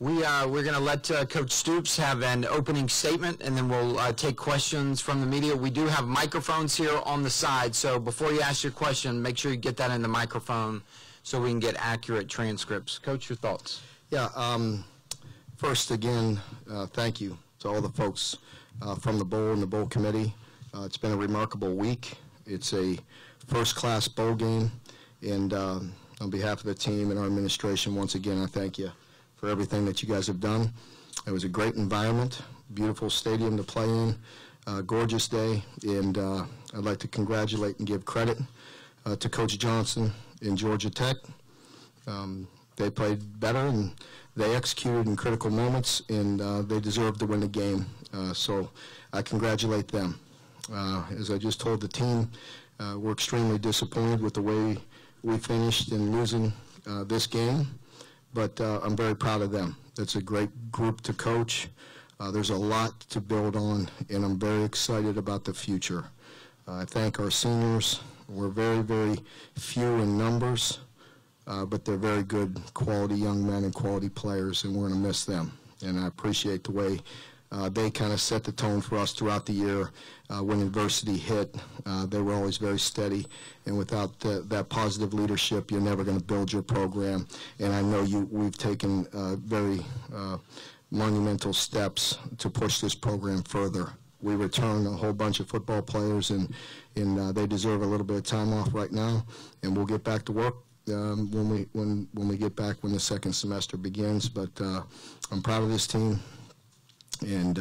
We're going to let Coach Stoops have an opening statement, and then we'll take questions from the media. We do have microphones here on the side, so before you ask your question, make sure you get that in the microphone so we can get accurate transcripts. Coach, your thoughts? Yeah, first, again, thank you to all the folks from the Bowl and the Bowl Committee. It's been a remarkable week. It's a first-class bowl game, and on behalf of the team and our administration, once again, I thank you for everything that you guys have done. It was a great environment, beautiful stadium to play in, gorgeous day, and I'd like to congratulate and give credit to Coach Johnson in Georgia Tech. They played better and they executed in critical moments, and they deserved to win the game. So I congratulate them. As I just told the team, we're extremely disappointed with the way we finished in losing this game. But I'm very proud of them. It's a great group to coach. There's a lot to build on, and I'm very excited about the future. I thank our seniors. We're very, very few in numbers, but they're very good quality young men and quality players, and we're going to miss them. And I appreciate the way they kind of set the tone for us throughout the year. When adversity hit, they were always very steady, and without that positive leadership, you're never going to build your program. And I know we've taken very monumental steps to push this program further. We return a whole bunch of football players, and they deserve a little bit of time off right now, and we'll get back to work when we get back when the second semester begins. But I'm proud of this team and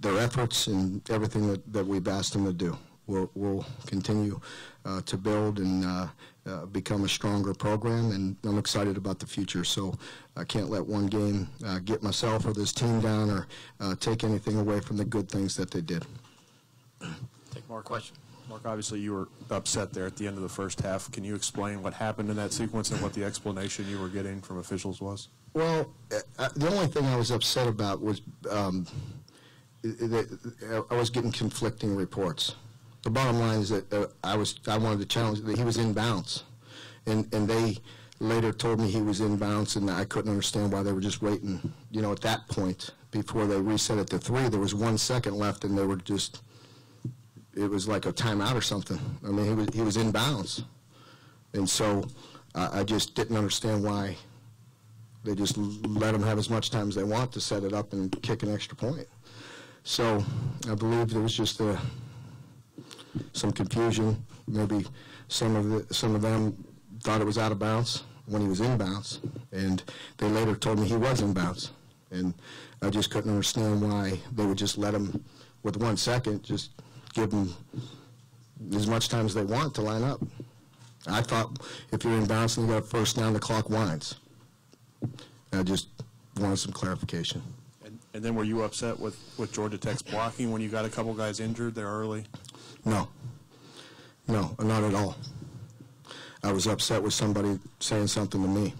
their efforts and everything that we've asked them to do. We'll continue to build and become a stronger program, and I'm excited about the future. So I can't let one game get myself or this team down or take anything away from the good things that they did. Take more questions. Mark, obviously you were upset there at the end of the first half. Can you explain what happened in that sequence and what the explanation you were getting from officials was? Well, the only thing I was upset about was I was getting conflicting reports. The bottom line is that I wanted to challenge that he was in bounds, and they later told me he was in bounds, and I couldn't understand why they were just waiting. You know, at that point, before they reset it to 3, there was 1 second left, and they were just. It was like a timeout or something. I mean, he was in bounds, and so I just didn't understand why they just let him have as much time as they want to set it up and kick an extra point. So I believe there was just some confusion. Maybe some of them thought it was out of bounds when he was in bounds, and they later told me he was in bounds, and I just couldn't understand why they would just let him with 1 second just give them as much time as they want to line up. I thought if you're in bounds and you got a first down, the clock winds. I just wanted some clarification. And then were you upset with Georgia Tech's blocking when you got a couple guys injured there early? No, not at all. I was upset with somebody saying something to me.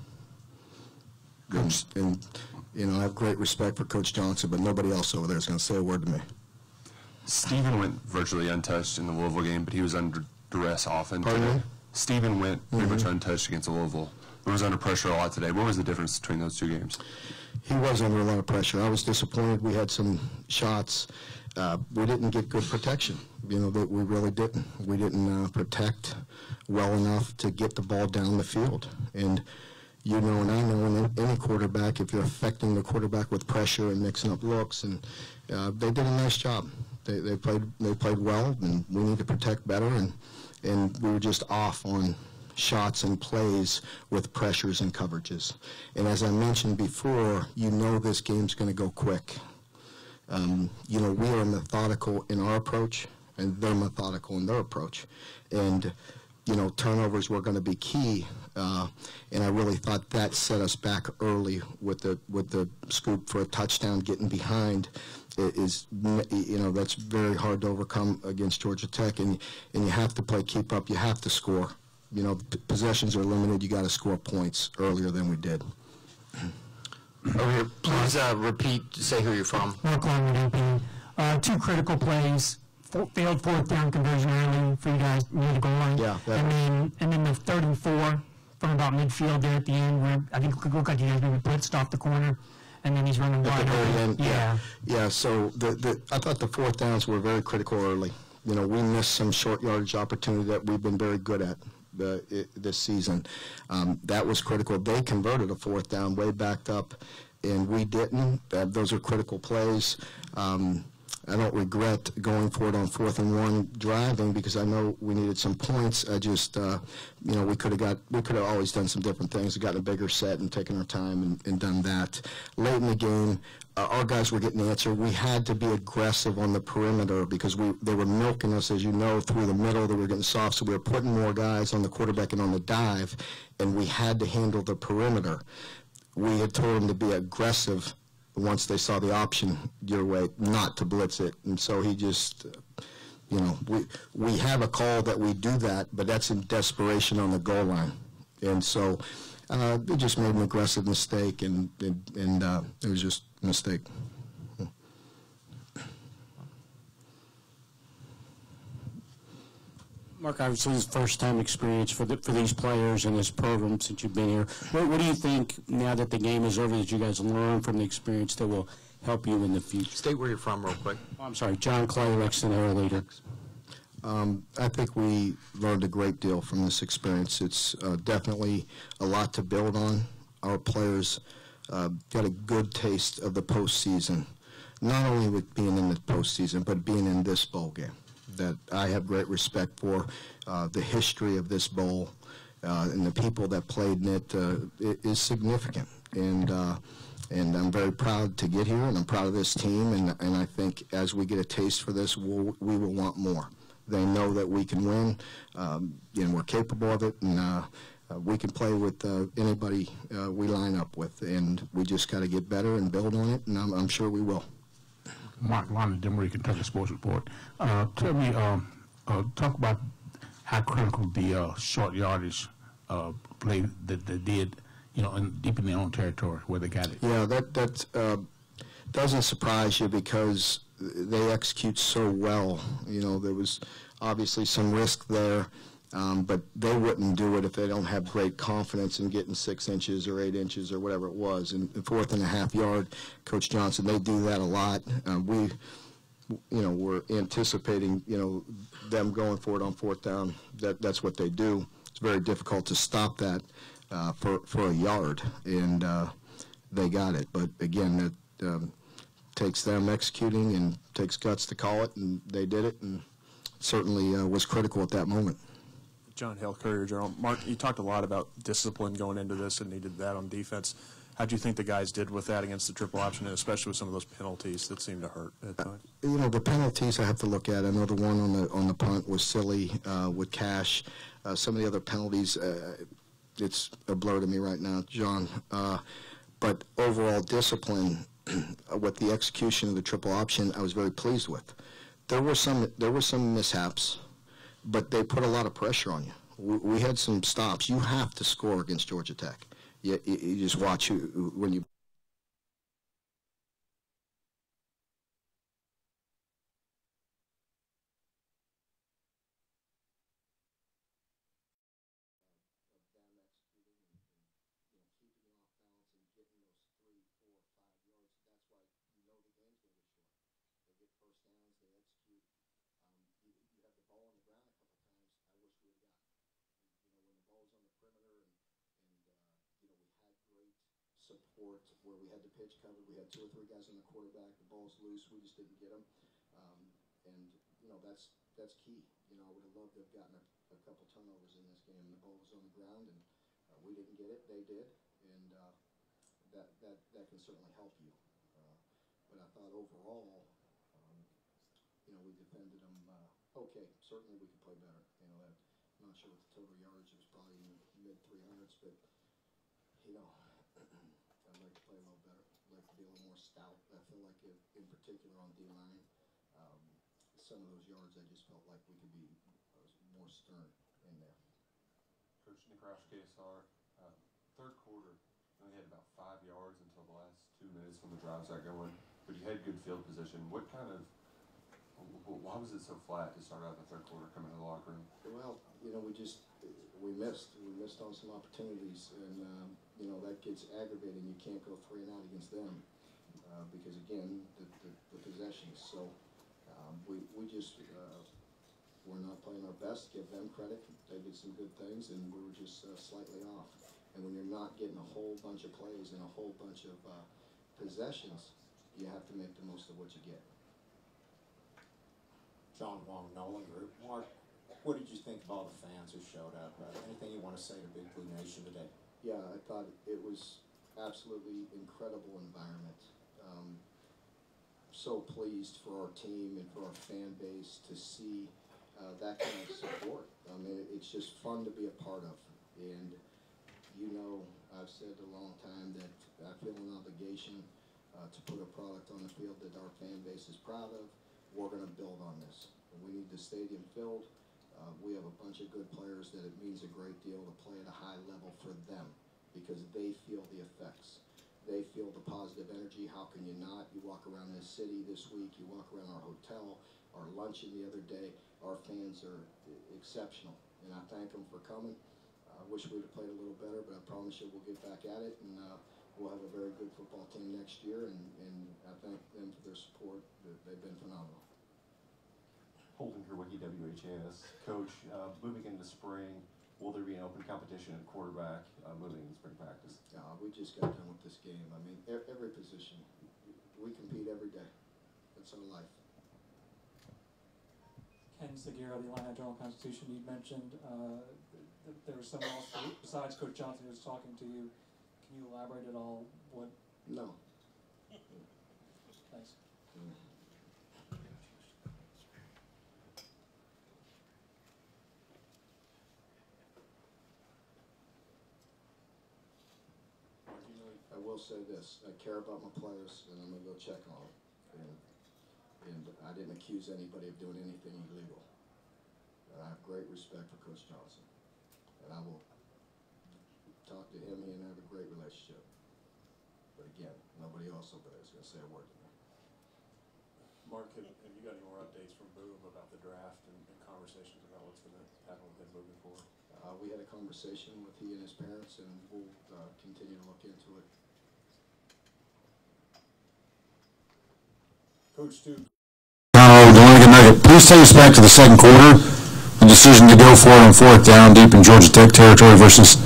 And you know, I have great respect for Coach Johnson, but nobody else over there is going to say a word to me. Stephen went virtually untouched in the Louisville game, but he was under duress often. Pardon me? Stephen went pretty much untouched against Louisville. He was under pressure a lot today. What was the difference between those two games? He was under a lot of pressure. I was disappointed. We had some shots. We didn't get good protection. You know, that we really didn't. We didn't protect well enough to get the ball down the field. And you know, and I know, in any quarterback, if you're affecting the quarterback with pressure and mixing up looks, and they did a nice job. They played well, and we need to protect better, and we were just off on shots and plays with pressures and coverages. And as I mentioned before, you know this game's going to go quick. You know, we are methodical in our approach, and they're methodical in their approach. And, you know, turnovers were going to be key, and I really thought that set us back early with the scoop for a touchdown, getting behind. Is, you know, that's very hard to overcome against Georgia Tech, and you have to play keep up. You have to score. You know, possessions are limited. You got to score points earlier than we did. Over here, please repeat. Say who you're from. Mark Long, 2 critical plays. Failed 4th down conversion early for you guys near the goal line. Yeah. And then the 3rd and 4 from about midfield there at the end, where I think it looked like you guys maybe blitzed off the corner, and then he's running At wide the very open. end, yeah. So I thought the fourth downs were very critical early. You know, we missed some short yardage opportunity that we've been very good at this season. That was critical. They converted a fourth down way backed up, and we didn't. Those are critical plays. I don't regret going for it on 4th and 1 driving because I know we needed some points. I just, you know, we could have always done some different things, gotten a bigger set and taken our time and done that. Late in the game, our guys were getting the answer. We had to be aggressive on the perimeter because they were milking us, as you know, through the middle. They were getting soft, so we were putting more guys on the quarterback and on the dive, and we had to handle the perimeter. We had told them to be aggressive once they saw the option your way, not to blitz it. And so he just, you know, we have a call that we do that, but that's in desperation on the goal line. And so we just made an aggressive mistake, and it was just a mistake. Mark, obviously this is first-time experience for these players and this program since you've been here. What do you think, now that the game is over, that you guys learn from the experience that will help you in the future? State where you're from real quick. Oh, I'm sorry, John Clay, Lexington Air Leader. I think we learned a great deal from this experience. It's definitely a lot to build on. Our players got a good taste of the postseason, not only with being in the postseason, but being in this bowl game that I have great respect for. The history of this bowl and the people that played in it is significant. And I'm very proud to get here, and I'm proud of this team, and I think as we get a taste for this, we will want more. They know that we can win, we're capable of it, and we can play with anybody we line up with, and we just got to get better and build on it, and I'm sure we will. Mark Lonnie, Demery, Kentucky Sports Report. Tell me, talk about how critical the short yardage play that they did, deep in their own territory where they got it. Yeah, that doesn't surprise you because they execute so well. There was obviously some risk there, but they wouldn't do it if they don't have great confidence in getting 6 inches or 8 inches or whatever it was. And the 4.5 yard, Coach Johnson, they do that a lot. We're anticipating, them going for it on 4th down. That's what they do. It's very difficult to stop that for a yard, and they got it. But again, it takes them executing and takes guts to call it, and they did it, and certainly was critical at that moment. John Hale, Courier-Journal. Mark, you talked a lot about discipline going into this and needed that on defense. How do you think the guys did with that against the triple option, and especially with some of those penalties that seemed to hurt at times? The penalties I have to look at. I know the one on the punt was silly with Cash. Some of the other penalties, it's a blur to me right now, John. But overall discipline with the execution of the triple option, I was very pleased with. There were some mishaps, but they put a lot of pressure on you. We had some stops. You have to score against Georgia Tech. You just watch when you. Support where we had the pitch covered. We had 2 or 3 guys on the quarterback. The ball's loose. We just didn't get them. That's key. I would have loved to have gotten a couple turnovers in this game. The ball was on the ground, and we didn't get it. They did, and that can certainly help you. But I thought overall, we defended them okay. Certainly we could play better. I'm not sure what the total yardage was, probably in the mid-300s, but I'd like to play a little better. I'd like to be a little more stout. I feel like, in particular on D-line, some of those yards I just felt like we could be more stern in there. Coach Nick Roush, KSR, third quarter, you only had about 5 yards until the last 2 minutes when the drives got going, but you had good field position. Why was it so flat to start out the third quarter coming to the locker room? Well, we missed on some opportunities, and you know, that gets aggravating. You can't go 3 and out against them because again, the possessions. So we just we're not playing our best. Give them credit. They did some good things, and we were just slightly off. And when you're not getting a whole bunch of plays and a whole bunch of possessions, you have to make the most of what you get. John Wong, Nolan Group. Mark, what did you think of all the fans who showed up? Anything you want to say to Big Blue Nation today? Yeah, I thought it was absolutely incredible environment. So pleased for our team and for our fan base to see that kind of support. I mean, it's just fun to be a part of. And you know, I've said a long time that I feel an obligation to put a product on the field that our fan base is proud of. We're going to build on this. We need the stadium filled. We have a bunch of good players that it means a great deal to play at a high level for them because they feel the effects. They feel the positive energy. How can you not? You walk around this city this week, you walk around our hotel, our luncheon the other day, our fans are exceptional. And I thank them for coming. I wish we'd have played a little better, but I promise you we'll get back at it, and we'll have a very good football team next year, and I thank them for their support. They've been phenomenal. Holden here with WHAS. Coach, moving into spring, will there be an open competition at quarterback moving into spring practice? We just got done with this game. I mean, every position, we compete every day. That's our life. Ken Segura, the Illini Journal-Constitution, you mentioned that there was someone else besides Coach Johnson who was talking to you. Can you elaborate at all? What? No. Thanks. I will say this, I care about my players, and I'm going to go check on them. And I didn't accuse anybody of doing anything illegal. And I have great respect for Coach Johnson. And I will talk to him, and have a great relationship. But again, nobody else over there is going to say a word to me. Mark, have you got any more updates from Boom about the draft and conversations about what's going to happen with him moving forward? We had a conversation with he and his parents, and we'll continue to look into it. Coach Stoops. The Lincoln Nugget, please take us back to the second quarter. The decision to go for it on 4th down deep in Georgia Tech territory versus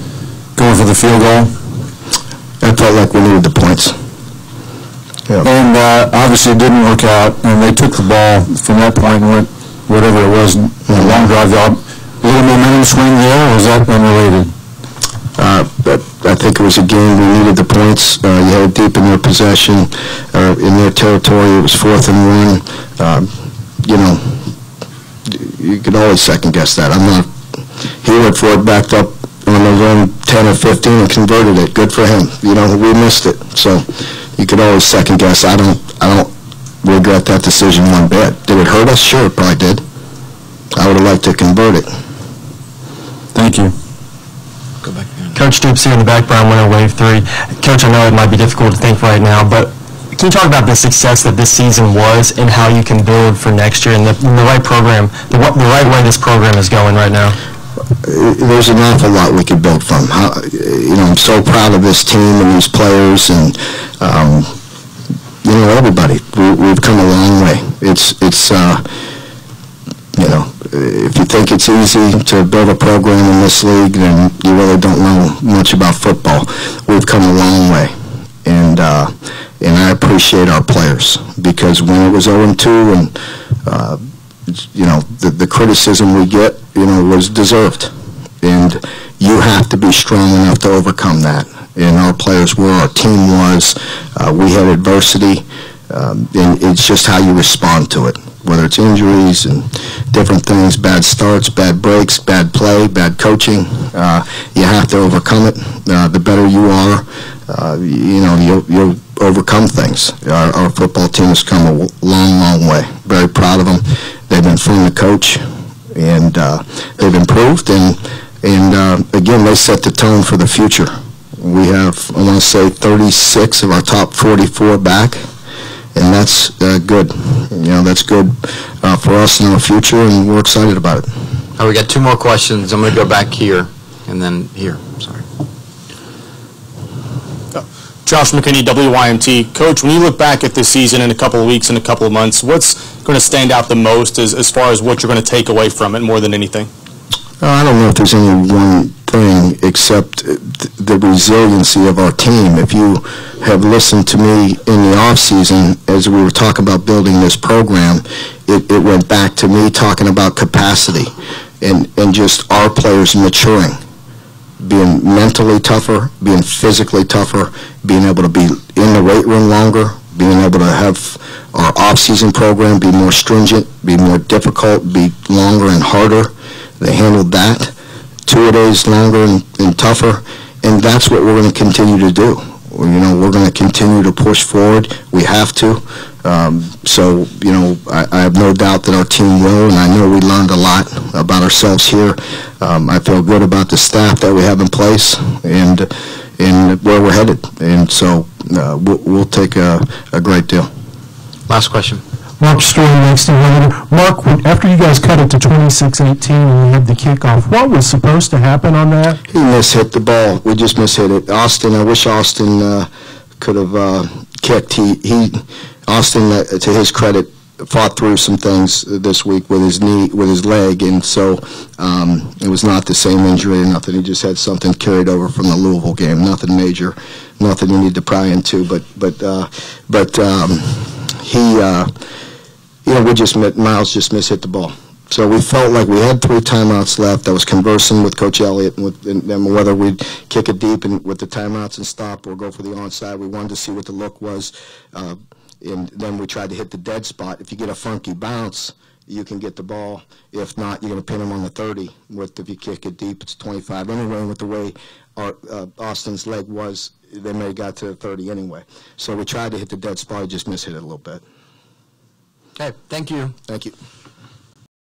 going for the field goal. I felt like we needed the points. Yeah. And obviously it didn't work out, and they took the ball from that point and went whatever it was, a long drive. A little momentum swing there, or was that unrelated? I think it was a game we needed the points. You had it deep in their possession, in their territory. It was 4th and 1. You know, you could always second guess that. He went for it, backed up on the run 10 or 15 and converted it. Good for him. You know, we missed it. So you could always second guess. I don't regret that decision one bit. Did it hurt us? Sure, it probably did. I would have liked to convert it. Thank you. Go back there. Coach Stoops here in the background, winner wave 3. Coach, I know it might be difficult to think right now, but can you talk about the success that this season was and how you can build for next year and the right program, the right way this program is going right now? There's an awful lot we could build from. You know, I'm so proud of this team and these players, and you know, everybody. We've come a long way. It's you know, if you think it's easy to build a program in this league, then you really don't know much about football. We've come a long way, and I appreciate our players, because when it was 0-2 and you know, the criticism we get, you know, was deserved, and you have to be strong enough to overcome that. And our players were, our team was. We had adversity, and it's just how you respond to it, whether it's injuries and different things, bad starts, bad breaks, bad play, bad coaching. You have to overcome it. The better you are, you know, you'll overcome things. Our football team has come a long, long way. Very proud of them. They've been fun to coach, and they've improved, and again, they set the tone for the future. We have, I want to say, 36 of our top 44 back, and that's good. You know, that's good for us in our future, and we're excited about it. We got 2 more questions. I'm going to go back here. and then here. Sorry. Josh McKinney, WYMT. Coach, when you look back at this season in a couple of weeks and a couple of months, what's going to stand out the most as far as what you're going to take away from it more than anything? I don't know if there's any one thing except the resiliency of our team. If you have listened to me in the off season as we were talking about building this program, it went back to me talking about capacity and just our players maturing, being mentally tougher, being physically tougher, being able to be in the weight room longer, being able to have our off-season program be more stringent, be more difficult, be longer and harder. They handled that. 2 days longer and tougher, and that's what we're going to continue to do. You know, we're going to continue to push forward. We have to. So, you know, I have no doubt that our team will, and I know we learned a lot about ourselves here. I feel good about the staff that we have in place and where we're headed. And so we'll take a great deal. Last question. Mark Story next to him. Mark, after you guys cut it to 26-18 and we had the kickoff, what was supposed to happen on that? He mishit the ball. We just mishit it. Austin, I wish Austin could have kicked. Austin, to his credit, fought through some things this week with his knee, with his leg, and so it was not the same injury or nothing. He just had something carried over from the Louisville game. Nothing major, nothing you need to pry into. But he, you know, Miles just mishit the ball. So we felt like we had 3 timeouts left. I was conversing with Coach Elliott and whether we'd kick it deep and with the timeouts and stop or go for the onside. We wanted to see what the look was. And then we tried to hit the dead spot. If you get a funky bounce, you can get the ball. If not, you're going to pin him on the 30. If you kick it deep, it's 25. Anyway, with the way Austin's leg was, they may have got to the 30 anyway. So we tried to hit the dead spot. He just mishit it a little bit. Okay, thank you. Thank you.